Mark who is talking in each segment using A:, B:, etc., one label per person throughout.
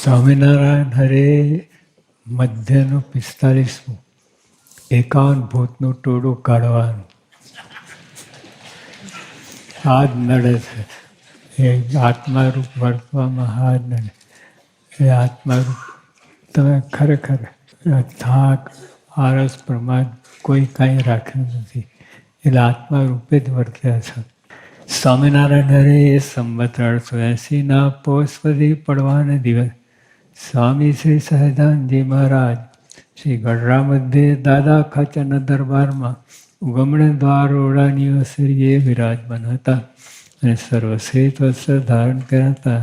A: સ્વામિનારાયણ હરે મધ્યનું 45મું 51 ભૂતનું ટોળું કાઢવાનું. હાથ નડે છે એ આત્મારૂપ વર્તવામાં હાથ નડે. એ આત્મારૂપ તમે ખરેખર થાક આળસ પ્રમાદ કોઈ કાંઈ રાખ્યું નથી, એટલે આત્મારૂપે જ વર્ત્યા છો. સ્વામિનારાયણ હરે એ સંવત 1880ના પોષપદી પડવાને દિવસ સ્વામી શ્રી સહજાનંદજી મહારાજ શ્રી ગઢડા મધ્યે દાદા ખાચરના દરબારમાં ઉગમણે દ્વાર ઓરડાની ઓસરીએ વિરાજમાન હતા અને સર્વશ્રેષ્ઠ વસ્ત્ર ધારણ કર્યા હતા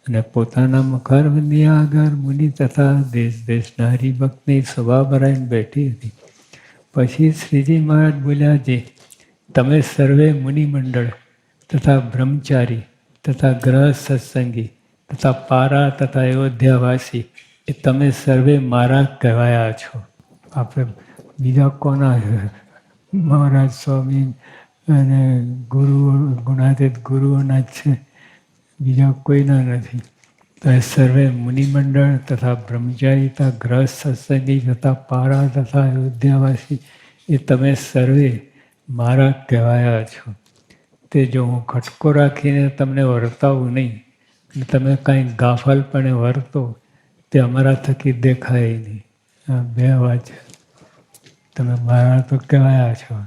A: અને પોતાના મુખારબંધી આગળ મુનિ તથા દેશ દેશના હરિભક્તની સભા ભરાઈને બેઠી હતી. પછી શ્રીજી મહારાજ બોલ્યા, જે તમે સર્વે મુનિમંડળ તથા બ્રહ્મચારી તથા ગ્રહ સત્સંગી તથા પારા તથા અયોધ્યાવાસી એ તમે સર્વે મારા કહેવાયા છો. આપણે બીજા કોના મહારાજ સ્વામી અને ગુરુઓ ગુણાતીત ગુરુઓના જ છે, બીજા કોઈના નથી. તો એ સર્વે મુનિમંડળ તથા બ્રહ્મચારી તથા ગ્રહ સત્સંગી તથા પારા તથા અયોધ્યાવાસી એ તમે સર્વે મારા કહેવાયા છો. તે જો હું ખટકો રાખીને તમને વર્તાવું નહીં અને તમે કાંઈ ગાફલપણે વર્તો તે અમારા થકી દેખાય નહીં. આ બે વાત છે. તમે મારા તો કહેવાયા છો,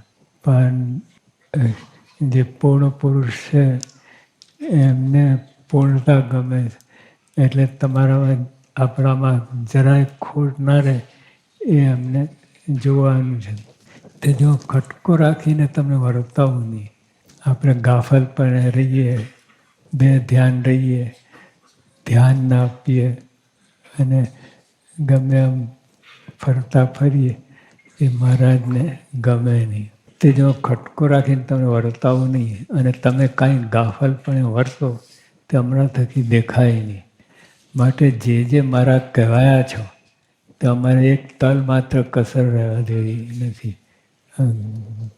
A: પણ જે પૂર્ણ પુરુષ છે એમને પૂર્ણતા ગમે છે, એટલે તમારામાં આપણામાં જરાય ખોટ ના રહે એ અમને જોવાનું છે. તે જો ખટકો રાખીને તમને વર્તાવું નહીં, આપણે ગાફલપણે રહીએ, બે ધ્યાન રહીએ, ધ્યાન ના આપીએ અને ગમે એમ ફરતા ફરીએ એ મહારાજને ગમે નહીં. તે જો ખટકો રાખીને તમને વર્તાવું નહીં અને તમે કાંઈ ગાફલપણે વર્તો તે હમણાં થકી દેખાય નહીં. માટે જે મારા કહેવાયા છો તે અમારે એક તલ માત્ર કસર રહેવા દેવી નથી.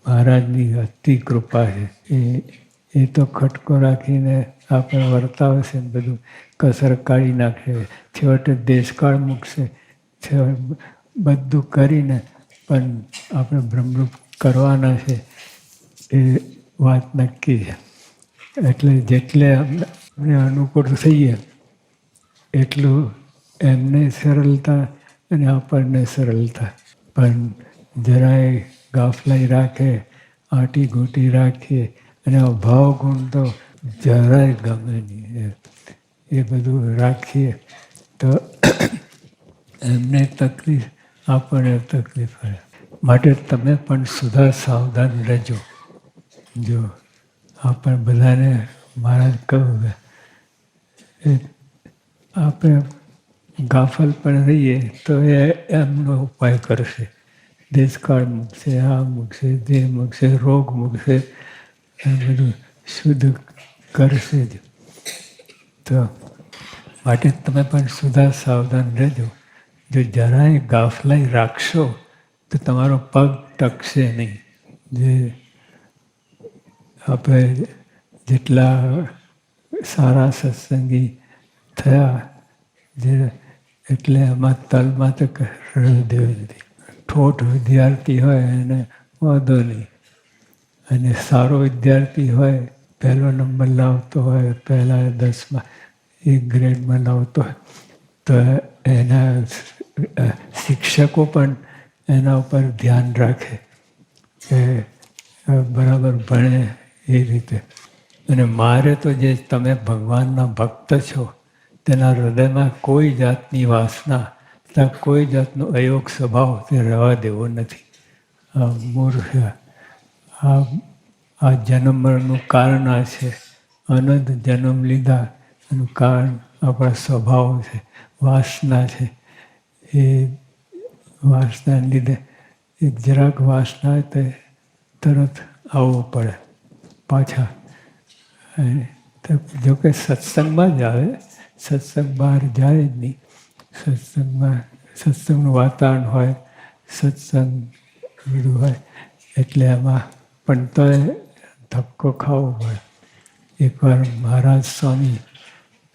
A: મહારાજની અતિ કૃપા છે. એ તો ખટકો રાખીને આપણે વર્તાવશે ને બધું કસર કાઢી નાખશે, છેવટે દેશકાળ મૂકશે, બધું કરીને પણ આપણે બ્રહ્મરૂપ કરવાના છે એ વાત નક્કી છે. એટલે જેટલે આપણે અનુકૂળ થઈએ એટલું એમને સરળતા અને આપણને સરળતા. પણ જરાય ગાફલાઈ રાખે, આંટી ઘૂંટી રાખીએ અને અભાવ ગુણ તો જરાય ગમે નહીં. એ બધું રાખીએ તો એમને તકલીફ, આપણને તકલીફ પડે. માટે તમે પણ સુધા સાવધાન રહેજો. જો આપણે બધાને મહારાજ કહું કે આપણે ગાફલ પણ રહીએ તો એ એમનો ઉપાય કરશે. દેશકાળ મૂકશે, આ મૂકશે, તે મૂકશે, રોગ મૂકશે, એ બધું શુદ્ધ કરશે જ. તો માટે તમે પણ સુધા સાવધાન રહેજો. જો જરાય ગાફલાઈ રાખશો તો તમારો પગ ટકશે નહીં. જે આપણે જેટલા સારા સત્સંગી થયા જે એટલે એમાં તલમાં તો દેવું નથી. ઠોઠ વિદ્યાર્થી હોય એને વાંધો નહીં, અને સારો વિદ્યાર્થી હોય, પહેલો નંબર લાવતો હોય, પહેલા 10માં 1 ગ્રેડમાં લાવતો હોય, તો એના શિક્ષકો પણ એના ઉપર ધ્યાન રાખે કે બરાબર ભણે એ રીતે. અને મારે તો જે તમે ભગવાનના ભક્ત છો તેના હૃદયમાં કોઈ જાતની વાસના, કોઈ જાતનો અયોગ સ્વભાવ તે રહેવા દેવો નથી. આ મૂર્ખ આ જન્મ મરણનું કારણ આ છે. અનંત જન્મ લીધા એનું કારણ આપણા સ્વભાવ છે, વાસના છે. એ વાસનાને લીધે એક જરાક વાસના તે તરત આવવું પડે પાછા. જોકે સત્સંગમાં જ આવે, સત્સંગ બહાર જાય જ નહીં. સત્સંગનું વાતાવરણ હોય, સત્સંગ બધું હોય એટલે એમાં પણ તો ધક્કો ખાવો પડે. એકવાર મહારાજ સ્વામી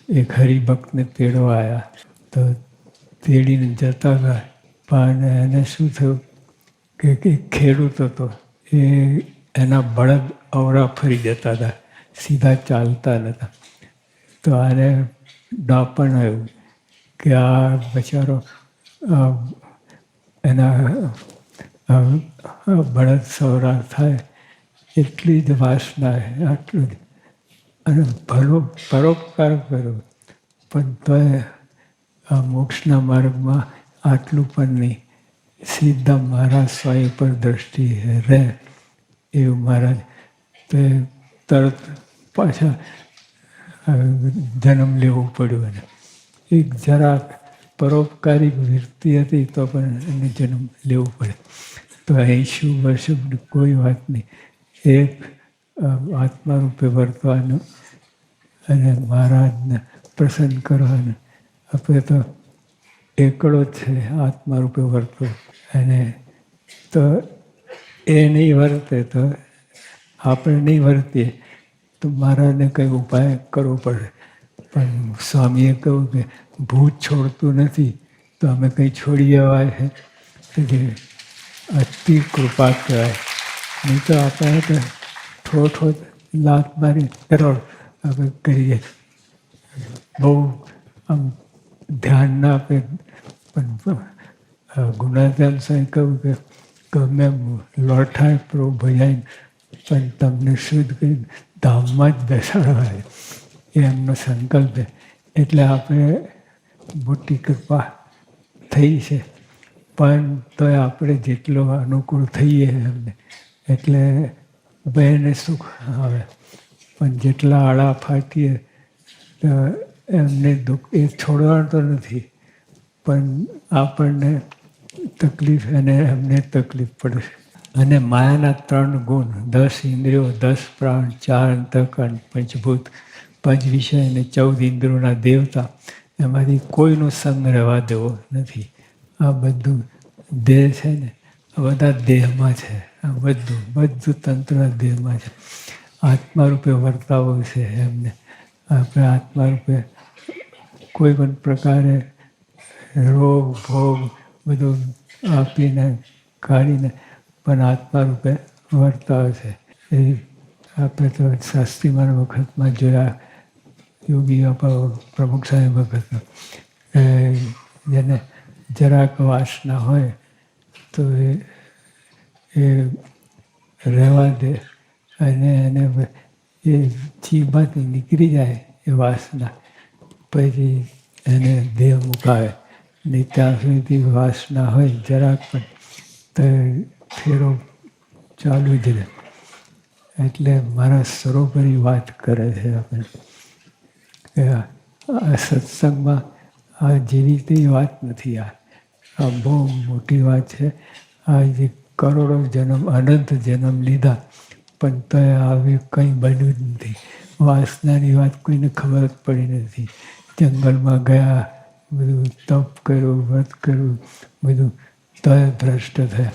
A: એક હરિભક્તને તેડવા આવ્યા તો તેડીને જતા હતા. પણ એને શું થયું કે ખેડૂત હતો, એ એના બળદ અવરા ફરી જતા હતા, સીધા ચાલતા નહોતા. તો આને ડાપણ આવ્યું કે આ બચારો એના બળદ સવરા થાય એટલી જ વાસના, આટલું જ. અને પરોપકાર કર્યો, પણ તોય આ મોક્ષના માર્ગમાં આટલું પણ નહીં. સીધા મહારાજ સ્વામી પર દ્રષ્ટિ રહે એવું મહારાજ તે તરત પાછા જન્મ લેવું પડ્યું. એને એક જરાક પરોપકારી વૃત્તિ હતી તો પણ એને જન્મ લેવું પડે. તો 80 વર્ષની કોઈ વાત નહીં. એક આત્મા રૂપે વર્તવાનું અને મહારાજને પ્રસન્ન કરવાનું. આપણે તો એકડો જ છે આત્મા રૂપે વર્તો. અને તો એ નહીં વર્તે તો આપણે નહીં વર્તીએ તો મહારાજને કંઈ ઉપાય કરવો પડે. પણ સ્વામીએ કહ્યું કે ભૂત છોડતું નથી તો અમે કંઈ છોડી અવાય છે કે અતિ કૃપા કહેવાય. નહીં તો આપણે તો થોડો લાત મારી કરોડ આપણે કરીએ. બહુ આમ ધ્યાન ના આપે. પણ ગુણાધામ સાહેબ કહ્યું કે ગમે લોઠાય પ્રો ભજાય પણ તમને શુદ્ધ કરી ધામમાં જ બેસાડવાય એ એમનો સંકલ્પ છે. એટલે આપણે મોટી કૃપા થઈ છે. પણ તોય આપણે જેટલો અનુકૂળ થઈએ એમને એટલે બેને સુખ આવે. પણ જેટલા આડા ફાટીએ તો એમને દુઃખ એ છોડવાનું તો નથી, પણ આપણને તકલીફ અને એમને તકલીફ પડે. અને માયાના 3 ગુણ, 10 ઇન્દ્રિયો, 10 પ્રાણ, 4 અંતઃકરણ, પંચભૂત, 5 વિષય અને 14 ઇન્દ્રિયોના દેવતા, એમાંથી કોઈનો સંગ રહેવા દેવો નથી. આ બધું દેહ છે ને, આ બધા દેહમાં છે. આ બધું તંત્ર દેહમાં છે. આત્મા રૂપે વર્તાવો છે એમને. આપણે આત્મા રૂપે કોઈ પણ પ્રકારે રોગ ભોગ બધું આપીને કાઢીને પણ આત્મા રૂપે વર્તાવે છે. એ આપણે તો શાસ્ત્રીમાન વખતમાં જોયા, યોગી પ્રમુખ સાહેબ વખતમાં, જેને જરાક વાસના હોય તો એ રહેવા દે અને એને એ જીભમાંથી નીકળી જાય એ વાસના, પછી એને દેહ મુકાવે. નહીં ત્યાં સુધી વાસના હોય જરાક પણ તો ફેરો ચાલુ જ રહે. એટલે મારા સરોવરી વાત કરે છે આપણે કે આ સત્સંગમાં આ જેવી તેવી વાત નથી. આ બહુ મોટી વાત છે. આ જે કરોડો જન્મ અનંત જન્મ લીધા પણ તો આવી કંઈ બન્યું જ નથી. વાસનાની વાત કોઈને ખબર જ પડી નથી. જંગલમાં ગયા, બધું તપ કર્યું, વ્રત કર્યું, બધું તોય ભ્રષ્ટ થયા.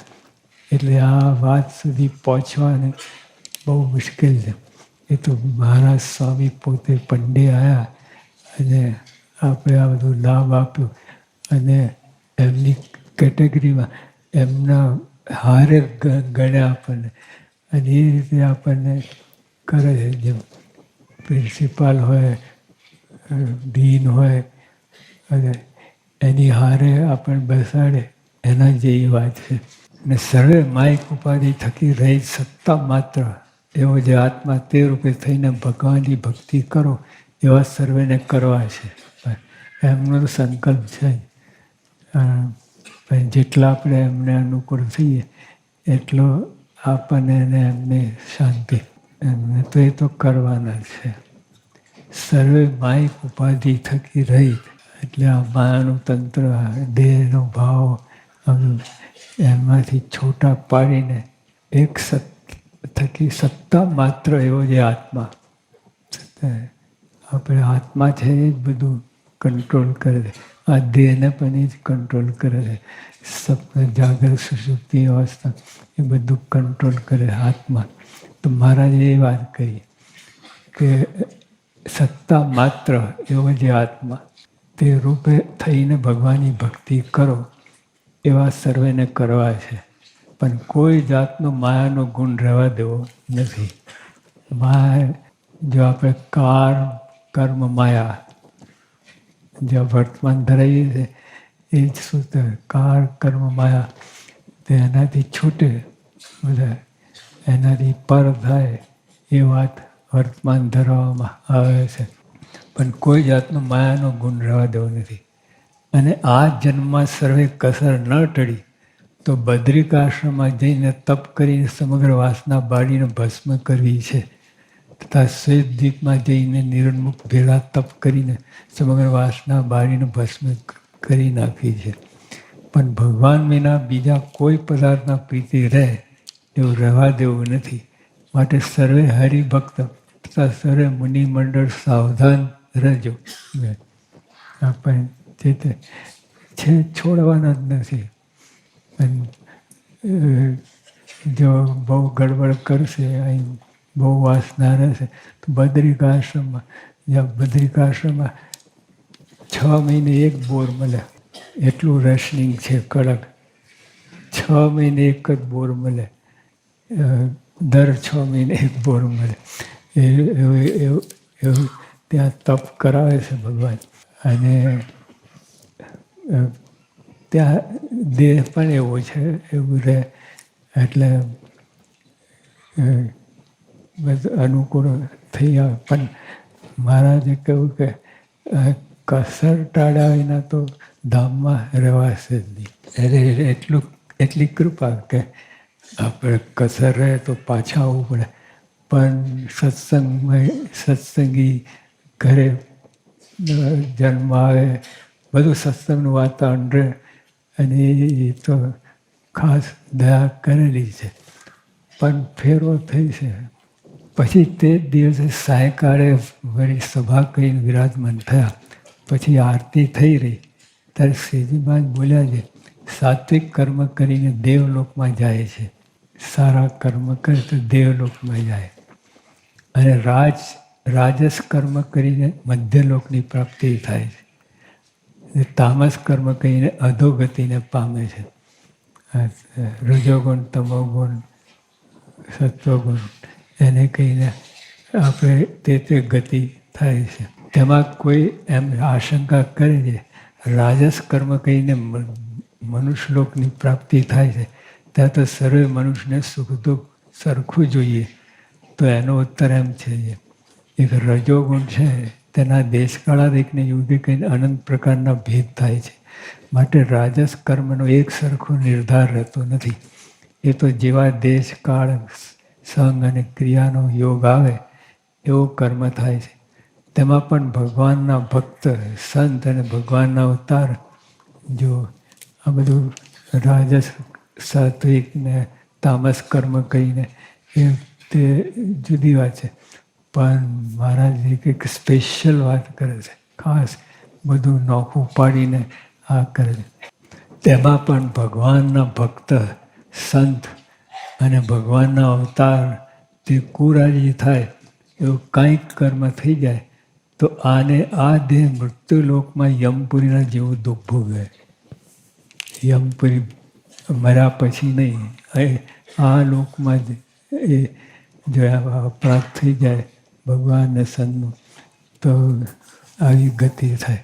A: એટલે આ વાત સુધી પહોંચવાને બહુ મુશ્કેલ છે. એ તો મહારાજ સ્વામી પોતે પંડે આવ્યા અને આપણે આ બધું લાભ આપ્યો અને એમની કેટેગરીમાં એમના હારે ગણ્યા આપણને. અને એ રીતે આપણને કરે છે. જેમ પ્રિન્સિપાલ હોય, ડીન હોય અને એની હારે આપણને બેસાડે, એના જેવી વાત છે. ને સર્વે માયિક ઉપાધિ થકી રહી સત્તા માત્ર એવો જે આત્મા તે રૂપે થઈને ભગવાનની ભક્તિ કરો એવા સર્વેને કરવા છે. એમનો સંકલ્પ છે. પણ જેટલા આપણે એમને અનુકૂળ થઈએ એટલો આપણને અને એમને શાંતિ. એમને તો એ તો કરવાના છે. સર્વે માયિક ઉપાધિ થકી રહી એટલે આ માયાનું તંત્ર, દેહનો ભાવ એમાંથી છૂટા પાડીને એક થકી સત્તા માત્ર એવો જે આત્મા, આપણે આત્મા છે એ જ બધું કંટ્રોલ કરે છે. આ દેહને પણ એ જ કંટ્રોલ કરે છે. સપન, જાગૃત, સુષુપ્તિ અવસ્થા એ બધું કંટ્રોલ કરે આત્મા. તો મહારાજે એ વાત કહી કે સત્તા માત્ર એવો જે આત્મા તે રૂપે થઈને ભગવાનની ભક્તિ કરો એવા સર્વેને કરવા છે. પણ કોઈ જાતનો માયાનો ગુણ રહેવા દેવો નથી. માયા જો આપણે કર્મ માયા જે વર્તમાન ધરાવીએ છીએ એ જ સૂત્ર કર્મ માયા તે એનાથી છૂટે બધા એનાથી પર થાય એ વાત વર્તમાન ધરાવવામાં આવે છે. પણ કોઈ જાતનો માયાનો ગુણ રહેવા દેવો નથી. અને આ જન્મમાં સર્વે કસર ન ટળી તો બદ્રિકાશ્રમમાં જઈને તપ કરીને સમગ્ર વાસના બાળીને ભસ્મ કરવી છે. તથા શ્વેતદ્વીપમાં જઈને નિરન્મુખ ભેળા તપ કરીને સમગ્ર વાસના બાળીને ભસ્મ કરી નાખવી છે. પણ ભગવાન વિના બીજા કોઈ પદાર્થના પ્રીતિ રહે એવું રહેવા દેવું નથી. માટે સર્વે હરિભક્ત તથા સર્વે મુનિ મંડળ સાવધાન રહેજો. આપણે તે છે છોડવાના જ નથી. જો બહુ ગડબડ કરશે અહીં બહુ વાસના રહેશે તો બદ્રિકાશ્રમમાં બદ્રિકાશ્રમમાં 6 મહિને એક બોર મળે એટલું રેશનિંગ છે કડક. 6 મહિને એક જ બોર મળે. દર 6 મહિને એક બોર મળે એવું ત્યાં તપ કરાવે છે ભગવાન. અને ત્યાં દેહ પણ એવો છે એવું રહે એટલે બધું અનુકૂળ થઈ આવે. પણ મહારાજે કહ્યું કે કસર ટાળ્યા વિના તો ધામમાં રહેવાશે જ નહીં. એટલી કૃપા કે આપણે કસર રહે તો પાછા આવવું પડે. પણ સત્સંગી ઘરે જન્મ આવે બધું સત્સંગનું વાતાવરણ રહે અને એ તો ખાસ દયા કરેલી છે. પણ ફેરવો થઈ છે. પછી તે જ દિવસે સાયકાળે વળી સભા કરીને વિરાજમાન થયા. પછી આરતી થઈ રહી ત્યારે શ્રીજીમાં બોલ્યા છે સાત્વિક કર્મ કરીને દેવલોકમાં જાય છે. સારા કર્મ કરે તો દેવલોકમાં જાય. અને રાજસ કર્મ કરીને મધ્યલોકની પ્રાપ્તિ થાય છે. તામસ કર્મ કરીને અધોગતિને પામે છે. રજોગુણ તમોગુણ સત્વગુણ એને કહીને આપણે તે ગતિ થાય છે. તેમાં કોઈ એમ આશંકા કરે છે રાજસ કર્મ કહીને મનુષ્યલોકની પ્રાપ્તિ થાય છે ત્યાં તો સર્વે મનુષ્યને સુખ દુઃખ સરખું જોઈએ. તો એનો ઉત્તર એમ છે એક રજોગુણ છે તેના દેશકાળાદિકને યુગે કહીને અનંત પ્રકારના ભેદ થાય છે. માટે રાજસ કર્મનો એક સરખો નિર્ધાર રહેતો નથી. એ તો જેવા દેશ કાળ સંગ અને ક્રિયાનો યોગ આવે એવો કર્મ થાય છે. તેમાં પણ ભગવાનના ભક્ત સંત અને ભગવાનના અવતાર જો આ બધું રાજસ સાત્વિક ને તામસ કર્મ કહીને એ તે જુદી વાત છે. પણ મહારાજ કંઈક સ્પેશિયલ વાત કરે છે. ખાસ બધું નોખું પાડીને આ કરે છે. તેમાં પણ ભગવાનના ભક્ત સંત અને ભગવાનના અવતાર તે કુરાજી થાય એવું કાંઈક કર્મ થઈ જાય તો આને આ દેહ મૃત્યુલોકમાં યમપુરીના જેવું દુઃખ ભોગવે. યમપુરી મર્યા પછી નહીં આ લોકમાં જ એ જો અપરાધ થઈ જાય ભગવાનને સંતનું તો આવી ગતિ થાય.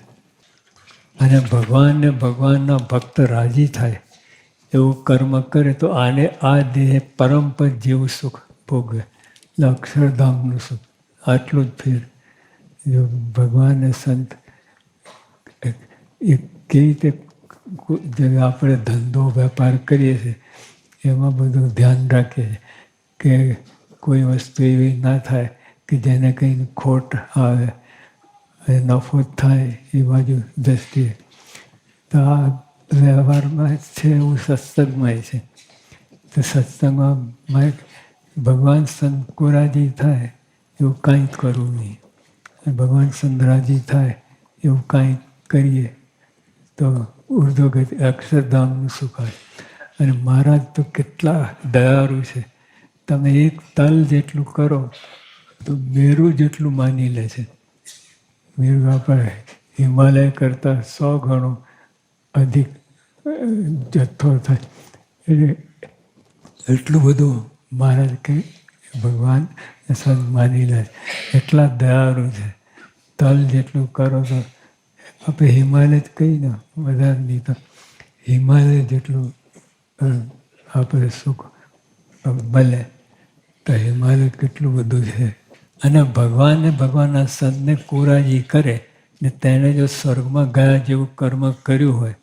A: અને ભગવાનને ભગવાનના ભક્ત રાજી થાય એવું કર્મ કરે તો આને આ દેહ પરમપદ જેવું સુખ ભોગવે. અક્ષરધામનું સુખ આટલું જ ફેર. જો ભગવાનને સંત એ કેવી રીતે આપણે ધંધો વેપાર કરીએ છીએ એમાં બધું ધ્યાન રાખીએ છીએ કે કોઈ વસ્તુ એવી ના થાય કે જેને કંઈ ખોટ આવે અને નફો થાય એ બાજુ દ્રષ્ટિએ. તો આ વ્યવહારમાં છે એવું સત્સંગમાં છે. તો સત્સંગમાં ભગવાન સંત કોરાજી થાય એવું કાંઈ કરવું નહીં. ભગવાન સંત રાજી થાય એવું કાંઈ કરીએ તો ઉર્ધ્વગતિ અક્ષરધામનું સુખ આવે. અને મહારાજ તો કેટલા દયાળુ છે. તમે એક તલ જેટલું કરો તો મેરુ જેટલું માની લે છે. મેરુ આપણે હિમાલય કરતાં 100 ગણો અધિક જથ્થો થાય. એટલે એટલું બધું મહારાજ કે ભગવાન સંત માની લે, એટલા દયાળુ છે. તલ જેટલું કરો તો આપણે હિમાલય જ કહીએ ને, વધારે નહીં તો હિમાલય જેટલું આપણે સુખ મળે તો હિમાલય કેટલું બધું છે. અને ભગવાનના સંતને કોરાજી કરે ને તેને જો સ્વર્ગમાં ગયા જેવું કર્મ કર્યું હોય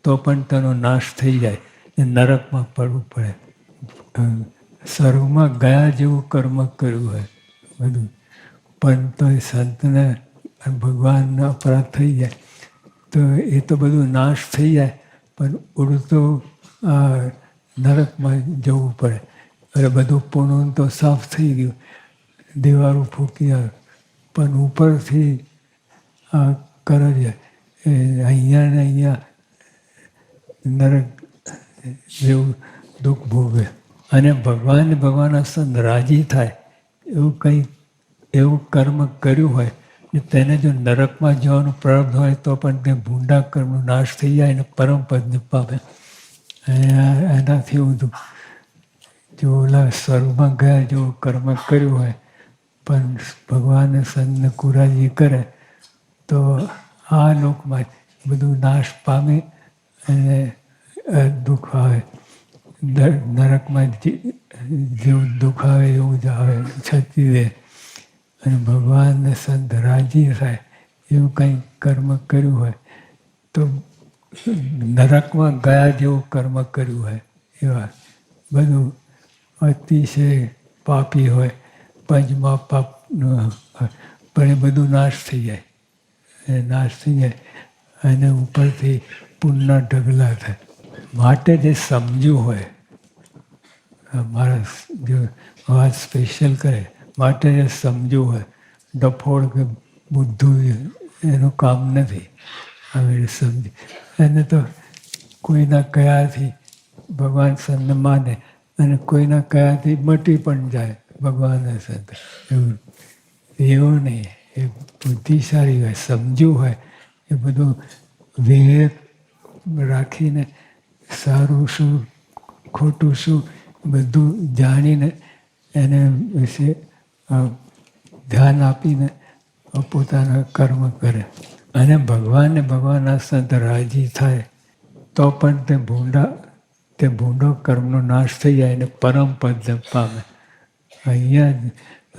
A: તો પણ તેનો નાશ થઈ જાય ને નરકમાં પડવું પડે. સ્વર્ગમાં ગયા જેવું કર્મ કર્યું હોય બધું, પણ તો એ સંતને ભગવાનનો અપરાધ થઈ જાય તો એ તો બધું નાશ થઈ જાય, પણ ઉડતું નરકમાં જવું પડે. અરે બધું પૂર્ણ તો સાફ થઈ ગયું, દિવાળું ફૂકી આવે, પણ ઉપરથી કરે છે અહીંયા ને અહીંયા નરક જેવું દુઃખ ભોગે. અને ભગવાનના સંત રાજી થાય એવું કર્મ કર્યું હોય ને તેને જો નરકમાં જવાનું પ્રારબ્ધ હોય તો પણ તે ભૂંડા કર્મનો નાશ થઈ જાય અને પરમપદને પામે. એનાથી બધું જો ઓલા સ્વર્ગમાં ગયા જેવું કર્મ કર્યું હોય પણ ભગવાનને સંતને કુરાજી કરે તો આ લોકમાં બધું નાશ પામે અને દુઃખ આવે. નરકમાં જેવું દુઃખ આવે એવું જ આવે, છતી રહે. અને ભગવાનને સંત રાજી થાય એવું કંઈ કર્મ કર્યું હોય તો નરકમાં ગયા જેવું કર્મ કર્યું હોય એવા બધું અતિશય પાપી હોય, પંચમા પાપનું પણ એ બધું નાશ થઈ જાય. નાશ થઈ જાય અને ઉપરથી પુણ્યના ઢગલા થાય. માટે જે સમજ્યું હોય, મારા જો વાત સ્પેશિયલ કરે, માટે જે સમજ્યું હોય, ડફોડ કે બુદ્ધું એનું કામ નથી. હવે સમજી એને તો કોઈના કયાથી ભગવાન સંતને માને અને કોઈના કયાથી મટી પણ જાય ભગવાનને સંત. એવું નહીં, એ બુદ્ધિશાળી હોય, સમજ્યું હોય, એ બધું વિવેક રાખીને સારું શું ખોટું શું બધું જાણીને એને વિશે ધ્યાન આપીને પોતાના કર્મ કરે. અને ભગવાનના સંત રાજી થાય તો પણ તે ભૂંડો કર્મનો નાશ થઈ જાય અને પરમ પદ પામે. અહીંયા જ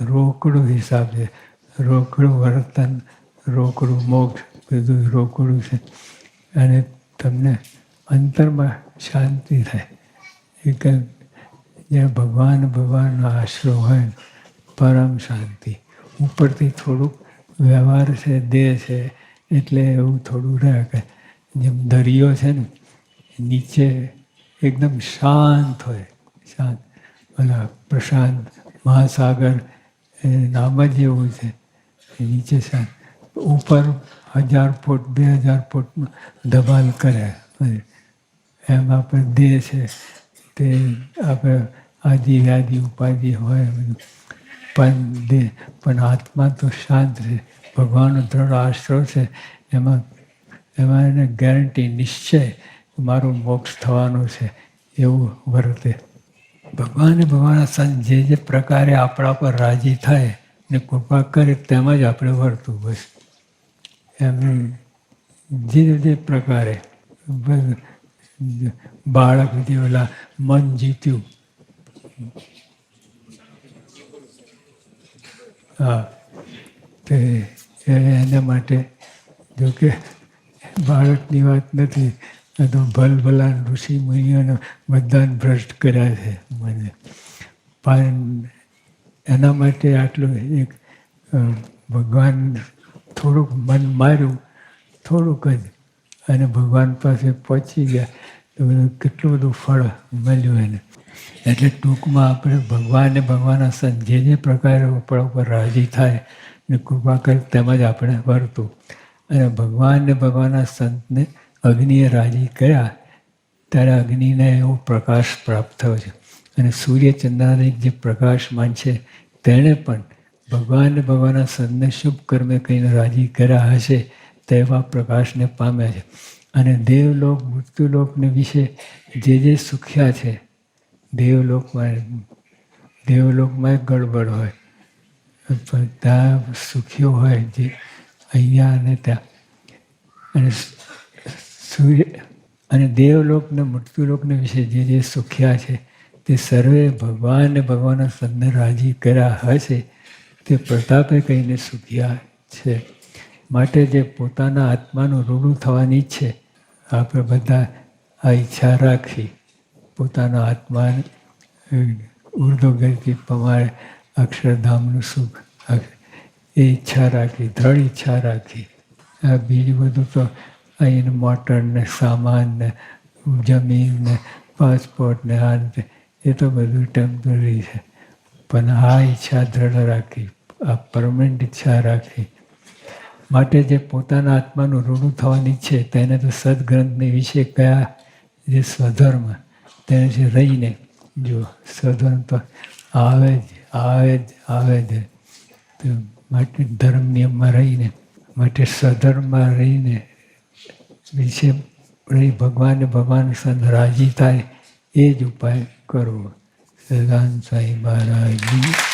A: રોકડું હિસાબ છે, રોકડું વર્તન, રોકડું મોક્ષ, બધું રોકડું છે. અને તમને અંતરમાં શાંતિ થાય. એ કે જ્યાં ભગવાનનો આશરો હોય પરમ શાંતિ. ઉપરથી થોડુંક વ્યવહાર છે, દેહ છે, એટલે એવું થોડું રહે કે જેમ દરિયો છે ને નીચે એકદમ શાંત હોય, શાંત ઓલા પ્રશાંત મહાસાગર એ નામ જ એવું છે. નીચે શાંત, ઉપર 1000 ફૂટ 2000 ફૂટમાં ધમાલ કરે. એમ આપણે દેહ છે તે આપણે આદિ વ્યાધિ ઉપાધિ હોય બધું, પણ આત્મા તો શાંત છે. ભગવાનનો દ્રઢ આશરો છે. એમાં એને ગેરંટી, નિશ્ચય મારું મોક્ષ થવાનું છે એવું વર્તે. ભગવાનના સંત જે પ્રકારે આપણા પર રાજી થાય ને કૃપા કરે તેમ જ આપણે વર્તું. બસ એમને જે પ્રકારે બાળક જે ઓલા મન જીત્યું, હા, તે એના માટે જોકે બાળકની વાત નથી, તો ભલભલા ઋષિ મુનિઓને બધાને ભ્રષ્ટ કર્યા છે મને. પણ એના માટે આટલું એક ભગવાન થોડુંક મન માર્યું, થોડુંક જ, અને ભગવાન પાસે પહોંચી ગયા તો કેટલું બધું ફળ મળ્યું એને. એટલે ટૂંકમાં આપણે ભગવાનના સંત જે પ્રકારે આપણા ઉપર રાજી થાય ને કૃપા કરે તેમ જ આપણે વર્તું. અને ભગવાનના સંતને અગ્નિએ રાજી કર્યા ત્યારે અગ્નિને એવો પ્રકાશ પ્રાપ્ત થયો છે. અને સૂર્યચંદ્રાદિક જે પ્રકાશમાન છે તેણે પણ ભગવાનના સંતને શુભ કર્મે કહીને રાજી કર્યા હશે તેવા પ્રકાશને પામે છે. અને દેવલોક મૃત્યુલોકને વિશે જે સુખ્યા છે, દેવલોકમાં ગડબડ હોય, પણ ત્યાં સુખ્યો હોય જે અહીંયા અને ત્યાં. અને સૂર્ય અને દેવલોકને મૃત્યુલોકને વિશે જે સુખ્યા છે તે સર્વે ભગવાનને ભગવાનના સંતને રાજી કર્યા હશે તે પ્રતાપે કહીને સુખ્યા છે. માટે જે પોતાના આત્માનું રૂડું થવાની ઈચ્છે, આપણે બધા આ ઈચ્છા રાખી પોતાના આત્માને ઉર્ધ્વગતિ પ્રમાણે અક્ષરધામનું સુખ એ ઈચ્છા રાખી, દ્રઢ ઈચ્છા રાખી. આ બીજું બધું તો અહીં મોટર ને સામાન ને જમીન ને પાસપોર્ટ ને આ એ તો બધું ટેમ્પરરી છે. પણ આ ઈચ્છા દ્રઢ રાખી, આ પરમનન્ટ ઈચ્છા રાખી. માટે જે પોતાના આત્માનું રૂડું થવાની ઈચ્છે તેને તો સદગ્રંથને વિશે કયા જે સ્વધર્મ તેને જે રહીને જો સ્વધર્મ તો આવે જ તો માટે ધર્મ નિયમમાં રહીને, માટે સ્વધર્મમાં રહીને વિશે ભગવાન સંત રાજી થાય એ જ ઉપાય કરવો. સદાન સાંઈ મહારાજની